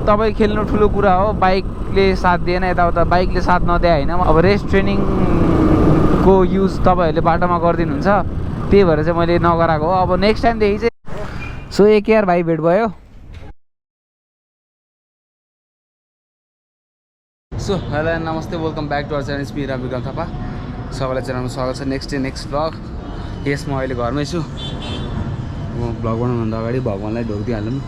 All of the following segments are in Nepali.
तपाईँ खेल्नु ठुलो कुरा हो, बाइकले साथ दिएन यताउता, बाइकले साथ नदिए होइन। अब रेस ट्रेनिङको युज तपाईँहरूले बाटोमा गरिदिनुहुन्छ, त्यही भएर चाहिँ मैले नगराएको हो। अब नेक्स्ट टाइमदेखि चाहिँ सो एक यार भाइ भेट भयो। सो हेलो एन्ड नमस्ते, welcome back to our channel स्पी राम थापा। सबैलाई च्यानलमा स्वागत छ। Next vlog. यस म अहिले घरमै छु। म भ्लग बनाउनुभन्दा अगाडि भगवान्लाई ढोक दिइहालौँ।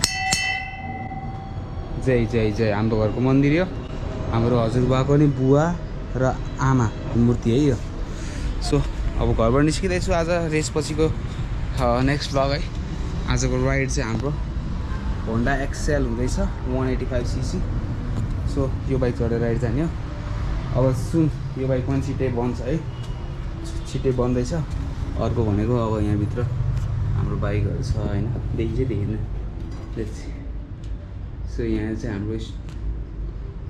जय जय जय। हाम्रो घरको मन्दिर यो, हाम्रो हजुरबाको नि बुवा र आमा मूर्ति है यो। सो अब घरबाट निस्किँदैछु आज रेस पछिको नेक्स्ट भ्लग है। आजको राइड चाहिँ हाम्रो होन्डा एक्सएल हुँदैछ 185cc। सो यो बाइक चढेर राइड जाने हो। अब सुन यो बाइक पनि छिट्टै बन्छ है, छिट्टै बन्दैछ। अर्को भनेको अब यहाँभित्र हाम्रो बाइकहरू छ होइन, देखिँदैन। सो यहाँ चाहिँ हाम्रो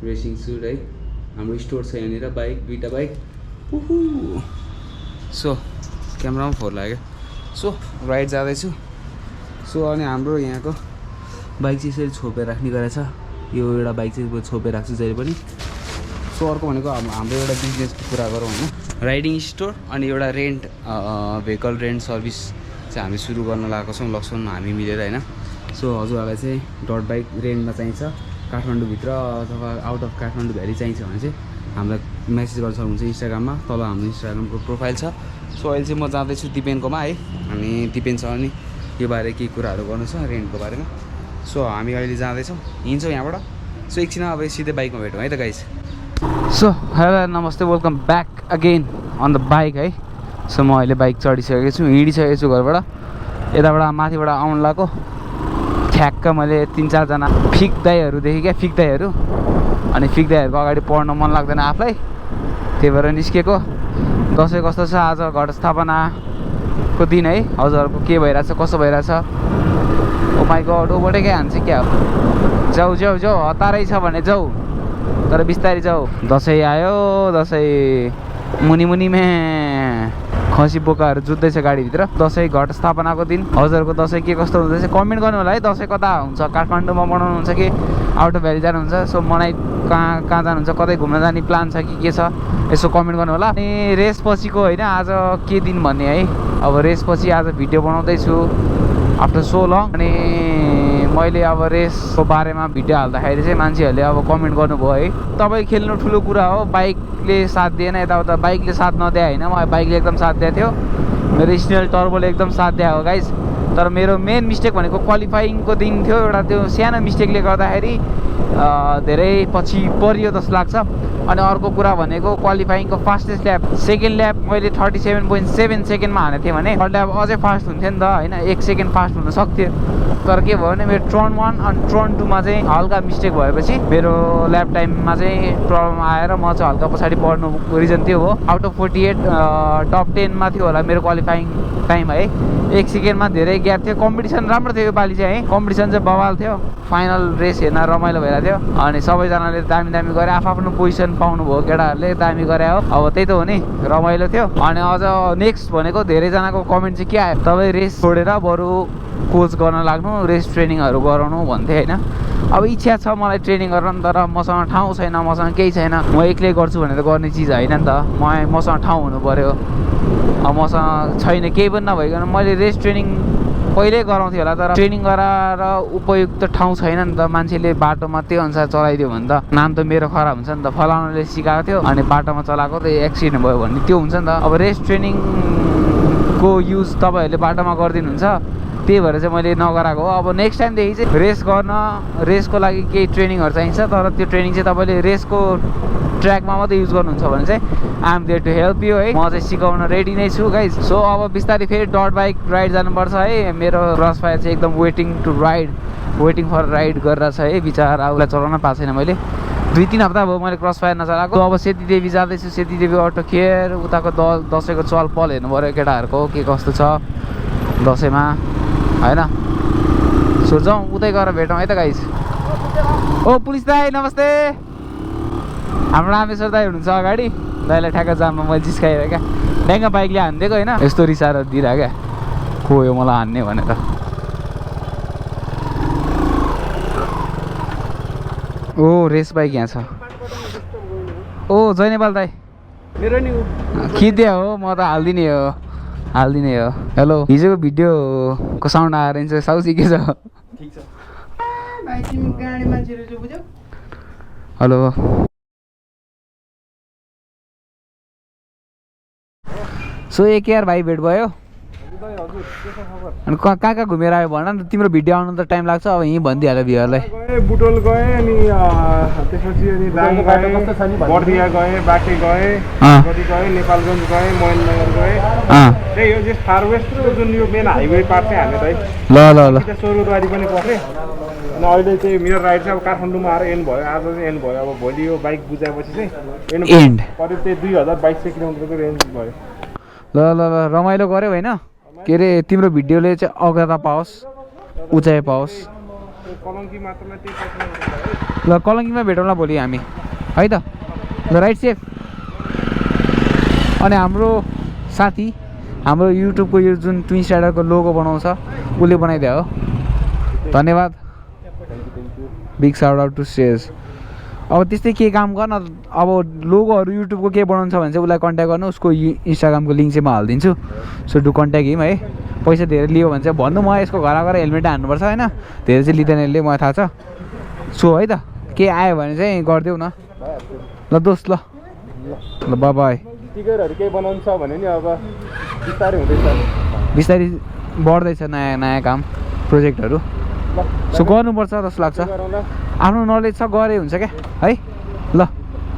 रेसिङ सुट है, हाम्रो स्टोर छ यहाँनिर। बाइक दुईवटा बाइक। सो क्यामेरामा फोर लाग्यो। सो राइड जाँदैछु। सो अनि हाम्रो यहाँको बाइक चाहिँ यसरी छोपेर राख्ने गरेछ। यो एउटा बाइक चाहिँ छोपेर राख्छु जहिले पनि। सो अर्को भनेको हाम्रो एउटा बिजनेसको कुरा गरौँ होइन, राइडिङ स्टोर अनि एउटा रेन्ट भेहिकल रेन्ट सर्भिस चाहिँ हामी सुरु गर्न लागेको छौँ लक्ष्मण हामी मिलेर होइन। सो हजुरहरूलाई चाहिँ डट बाइक रेन्टमा चाहिन्छ काठमाडौँभित्र अथवा आउट अफ काठमाडौँ भ्याली चाहिन्छ भने चाहिँ हामीलाई मेसेज गर्न सक्नुहुन्छ इन्स्टाग्राममा। तल हाम्रो इन्स्टाग्रामको प्रोफाइल छ। सो अहिले चाहिँ म जाँदैछु दिपेनकोमा है, अनि दिपेनसँग नि यो बारे केही कुराहरू गर्नु छ रेन्टको बारेमा। सो हामी अहिले जाँदैछौँ, हिँड्छौँ यहाँबाट। सो एकछिन अब सिधै बाइकमा भेटौँ है त गाइस। सो हेलो नमस्ते, welcome back again on the bike है। सो म अहिले बाइक चढिसकेको छु, हिँडिसकेको छु घरबाट। यताबाट माथिबाट आउनु लगाएको ठ्याक्क मैले 3-4जना फिक दाईहरू देखेँ क्या, फिक दाईहरू। अनि फिक दाईहरूको अगाडि पढ्न मन लाग्दैन आफूलाई, त्यही भएर निस्केको। दसैँ कस्तो छ आज, घट स्थापनाको दिन है। हजुरहरूको के भइरहेछ, कसो भइरहेछ? ओ माई गड, ओभरटेकै हान्छ क्या। जाऊ जाऊ जाऊ, हतारै छ भने जाऊ, तर बिस्तारै जाऊ। दसैँ आयो, दसैँ मुनिमे खसी बोकाहरू जुत्दैछ गाडीभित्र। दसैँ घट स्थापनाको दिन हजुरहरूको दसैँ के कस्तो हुँदैछ कमेन्ट गर्नु होला है। दसैँ कता हुन्छ, काठमाडौँमा मनाउनुहुन्छ कि आउट अफ भ्याली जानुहुन्छ? सो मनाइ कहाँ जानुहुन्छ, कतै घुम्न जाने प्लान छ कि के छ, यसो कमेन्ट गर्नु होला। अनि रेस पछिको होइन आज के दिन भन्ने है। अब रेस पछि आज भिडियो बनाउँदैछु आफ्टर सो लङ। अनि मैले अब रेसको बारेमा भिडियो हाल्दाखेरि चाहिँ मान्छेहरूले अब कमेन्ट गर्नुभयो है, तपाईँ खेल्नु ठुलो कुरा हो, बाइकले साथ दिएन यताउता, बाइकले साथ नदिए होइन। मलाई बाइकले एकदम साथ दिएको थियो, मेरो स्नेल टर्बोले एकदम साथ दिएको गाइस। तर मेरो मेन मिस्टेक भनेको क्वालिफाइङको दिन थियो एउटा, त्यो सानो मिस्टेकले गर्दाखेरि धेरै पछि परियो जस्तो लाग्छ। अनि अर्को कुरा भनेको क्वालिफाइङको फास्टेस्ट ल्याप, सेकेन्ड ल्याप मैले 37.7 सेकेन्डमा हानेको थिएँ भने थर्ड ल्याप अझै फास्ट हुन्थ्यो नि त होइन, 1 सेकेन्ड फास्ट हुन सक्थ्यो। तर के भयो भने मेरो ट्रन 1 अनि ट्रन 2मा चाहिँ हल्का मिस्टेक भएपछि मेरो ल्याप टाइममा चाहिँ प्रब्लम आएर म चाहिँ हल्का पछाडि पढ्नु रिजन त्यो हो। आउट अफ 48 टप 10मा थियो होला मेरो क्वालिफाइङ टाइम है। 1 सेकेन्डमा धेरै ग्याप थियो। कम्पिटिसन राम्रो थियो यो पालि चाहिँ है, कम्पिटिसन चाहिँ बवाल थियो। फाइनल रेस हेर्न रमाइलो भइरहेको थियो। अनि सबैजनाले दामी दामी गरे, आफ्नो पोजिसन पाउनुभयो, केटाहरूले दामी गरे हो। अब त्यही त हो नि, रमाइलो थियो। अनि अझ नेक्स्ट भनेको धेरैजनाको कमेन्ट चाहिँ के आयो, तपाईँ रेस छोडेर बरु कोच गर्न लाग्नु, रेस ट्रेनिङहरू गराउनु भन्थे होइन। अब इच्छा छ मलाई ट्रेनिङ गर्न, तर मसँग ठाउँ छैन, मसँग केही छैन। म एक्लै गर्छु भनेर गर्ने चिज होइन नि त, मसँग ठाउँ हुनु पऱ्यो। अब मसँग छैन, केही पनि नभइकन मैले रेस ट्रेनिङ पहिल्यै गराउँथेँ होला, तर ट्रेनिङ गराएर उपयुक्त ठाउँ छैन नि त। मान्छेले बाटोमा त्यो अनुसार चलाइदियो भने त नाम त मेरो खराब हुन्छ नि त। फलाउनुले सिकाएको थियो अनि बाटोमा चलाएको त एक्सिडेन्ट भयो भन्ने त्यो हुन्छ नि त। अब रेस ट्रेनिङको युज तपाईँहरूले बाटोमा गरिदिनुहुन्छ, त्यही भएर चाहिँ मैले नगराएको हो। अब नेक्स्ट टाइमदेखि चाहिँ रेस गर्न, रेसको लागि केही ट्रेनिङहरू चाहिन्छ, तर त्यो ट्रेनिङ चाहिँ तपाईँले रेसको ट्र्याकमा मात्रै युज गर्नुहुन्छ भने चाहिँ I am there to help you है। म चाहिँ सिकाउन रेडी नै छु गाइज। सो अब बिस्तारै फेरि डट बाइक राइड जानुपर्छ है। मेरो क्रस फायर चाहिँ एकदम वेटिङ फर राइड गरेर छ है। बिचारा उसलाई चलाउन पाएको छैन मैले, 2-3 हप्ता भयो मैले क्रस फायर नचलाएको। अब सेतीदेवी जाँदैछु, सेतीदेवी अटो केयर। उताको दसैँको चल पल हेर्नु पऱ्यो केटाहरूको के कस्तो छ दसैँमा होइन। सो जाउँ उतै गएर भेटौँ है त गाइज। ओ पुलिस दाई नमस्ते, हाम्रो रामेश्वर दाई हुनुहुन्छ अगाडि। दाइलाई ठ्याक्क जाममा मैले जिस्काएर क्या, ड्याङ्गा बाइकले हानिदिएको होइन, यस्तो रिसाएर दिइरहेको क्या, को यो मलाई हान्ने भनेर। ओ रेस बाइक यहाँ छ ओ जय नेपाल दाइ मेरो नि खिद्या हो म त हालिदिने हो हेलो हिजोको भिडियोको साउन्ड आएर चाहिँ साउसी के छ ठीक छ भाइ तिमी गाडी मान्छेहरु जो बुझ्यौ हेलो सो एक यार भाइ भेट भयो अनि कहाँ कहाँ घुमेर आयो भन न तिम्रो भिडियो आउनु त टाइम लाग्छ अब यहीँ भनिदिइहाल्यो भिउहरूलाई गए बुटोल गए अनि त्यसपछि अनि दाङ गए बर्दिया गए बाटे गए गडी गए नेपालगञ्ज गए मोहननगर गए त्यही हो जस फार वेस्टको जुन यो मेन हाइवे पार्ट चाहिँ हामीले है ल सोरुद्वारी पनि पसे अनि अहिले चाहिँ मेरो राइड चाहिँ अब काठमाडौँमा आएर एन्ड भयो आज चाहिँ एन्ड भयो अब भोलि यो बाइक बुझाएपछि चाहिँ एन्ड करिब त्यही 2022 किलोमिटरको रेन्ज भयो ल रमाइलो गऱ्यौ होइन के अरे तिम्रो भिडियोले चाहिँ अग्रता पाओस् उचाइ पाओस् कलङ्की मात्रलाई त्यही ल कलङ्कीमा भेटौँला भोलि हामी है त ल राइट सेफ अनि हाम्रो साथी हाम्रो युट्युबको यो जुन ट्विन्स राइडरको लोगो बनाउँछ उसले बनाइदियो हो धन्यवाद big shout out to sage अब त्यस्तै के काम गर्न अब लोगोहरू युट्युबको के बनाउँछ भने चाहिँ उसलाई कन्ट्याक्ट गर्नु उसको इन्स्टाग्रामको लिङ्क चाहिँ म हालिदिन्छु सो डु कन्ट्याक्ट हिम है पैसा धेरै लियो भने चाहिँ भन्नु म यसको घरमा गएर हेलमेट हान्नुपर्छ होइन धेरै चाहिँ लिँदैन यसले मलाई थाहा छ सो है त के आयो भने चाहिँ गरिदेऊ न ल दोस्त ल बाई टिकरहरू केही बनाउनु छ भने नि अब बिस्तारै हुँदैछ बिस्तारै बढ्दैछ नयाँ नयाँ काम प्रोजेक्टहरू सो गर्नुपर्छ जस्तो लाग्छ आफ्नो नलेज छ गरे हुन्छ क्या है ल